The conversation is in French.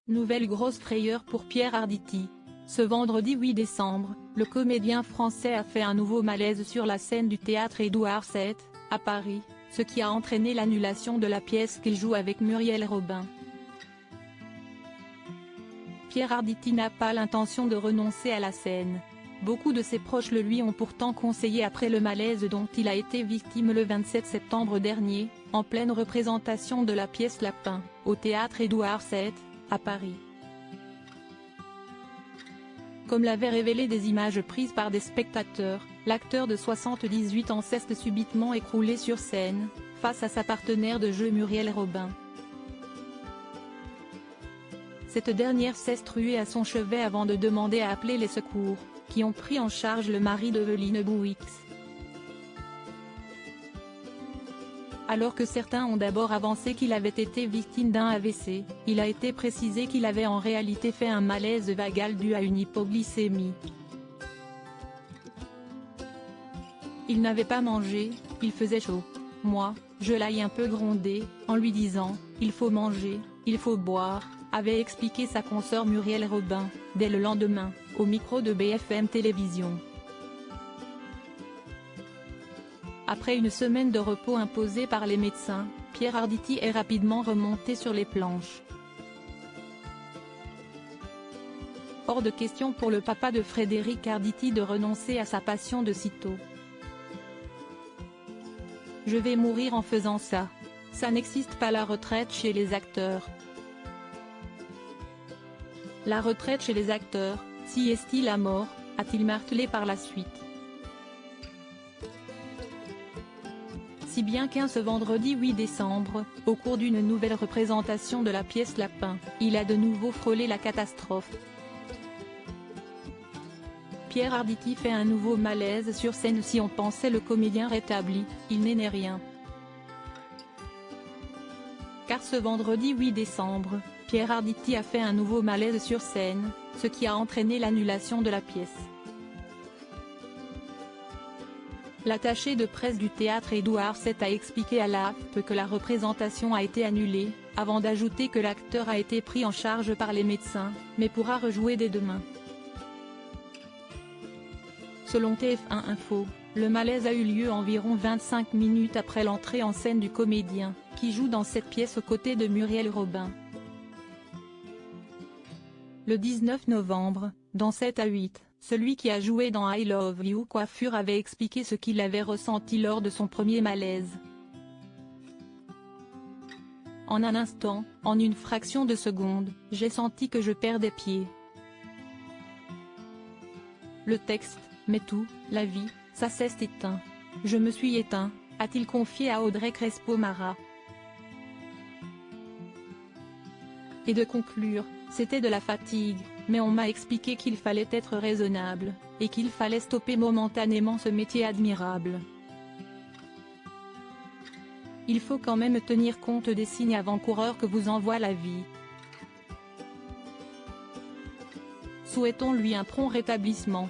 Nouvelle grosse frayeur pour Pierre Arditi. Ce vendredi 8 décembre, le comédien français a fait un nouveau malaise sur la scène du théâtre Édouard VII, à Paris, ce qui a entraîné l'annulation de la pièce qu'il joue avec Muriel Robin. Pierre Arditi n'a pas l'intention de renoncer à la scène. Beaucoup de ses proches le lui ont pourtant conseillé après le malaise dont il a été victime le 27 septembre dernier, en pleine représentation de la pièce Lapin, au théâtre Édouard VII, à Paris. Comme l'avaient révélé des images prises par des spectateurs, l'acteur de 78 ans s'est subitement écroulé sur scène, face à sa partenaire de jeu Muriel Robin. Cette dernière s'est ruée à son chevet avant de demander à appeler les secours, qui ont pris en charge le mari d'Evelyne Bouix. Alors que certains ont d'abord avancé qu'il avait été victime d'un AVC, il a été précisé qu'il avait en réalité fait un malaise vagal dû à une hypoglycémie. Il n'avait pas mangé, il faisait chaud. Moi, je l'ai un peu grondé, en lui disant « il faut manger, il faut boire », avait expliqué sa consoeur Muriel Robin, dès le lendemain, au micro de BFM Télévision. Après une semaine de repos imposée par les médecins, Pierre Arditi est rapidement remonté sur les planches. Hors de question pour le papa de Frédéric Arditi de renoncer à sa passion de sitôt. Je vais mourir en faisant ça. Ça n'existe pas la retraite chez les acteurs. La retraite chez les acteurs, si est-il la mort, a-t-il martelé par la suite. Si bien qu'un ce vendredi 8 décembre, au cours d'une nouvelle représentation de la pièce Lapin, il a de nouveau frôlé la catastrophe. Pierre Arditi fait un nouveau malaise sur scène. Si on pensait le comédien rétabli, il n'est rien. Car ce vendredi 8 décembre, Pierre Arditi a fait un nouveau malaise sur scène, ce qui a entraîné l'annulation de la pièce. L'attaché de presse du théâtre Édouard VII a expliqué à l'AFP que la représentation a été annulée, avant d'ajouter que l'acteur a été pris en charge par les médecins, mais pourra rejouer dès demain. Selon TF1 Info, le malaise a eu lieu environ 25 minutes après l'entrée en scène du comédien, qui joue dans cette pièce aux côtés de Muriel Robin. Le 19 novembre, dans 7 à 8, celui qui a joué dans I Love You Coiffure avait expliqué ce qu'il avait ressenti lors de son premier malaise. En un instant, en une fraction de seconde, j'ai senti que je perdais pied. Le texte, mais tout, la vie, ça s'est éteint. Je me suis éteint, a-t-il confié à Audrey Crespo-Mara. Et de conclure, c'était de la fatigue, mais on m'a expliqué qu'il fallait être raisonnable, et qu'il fallait stopper momentanément ce métier admirable. Il faut quand même tenir compte des signes avant-coureurs que vous envoie la vie. Souhaitons-lui un prompt rétablissement.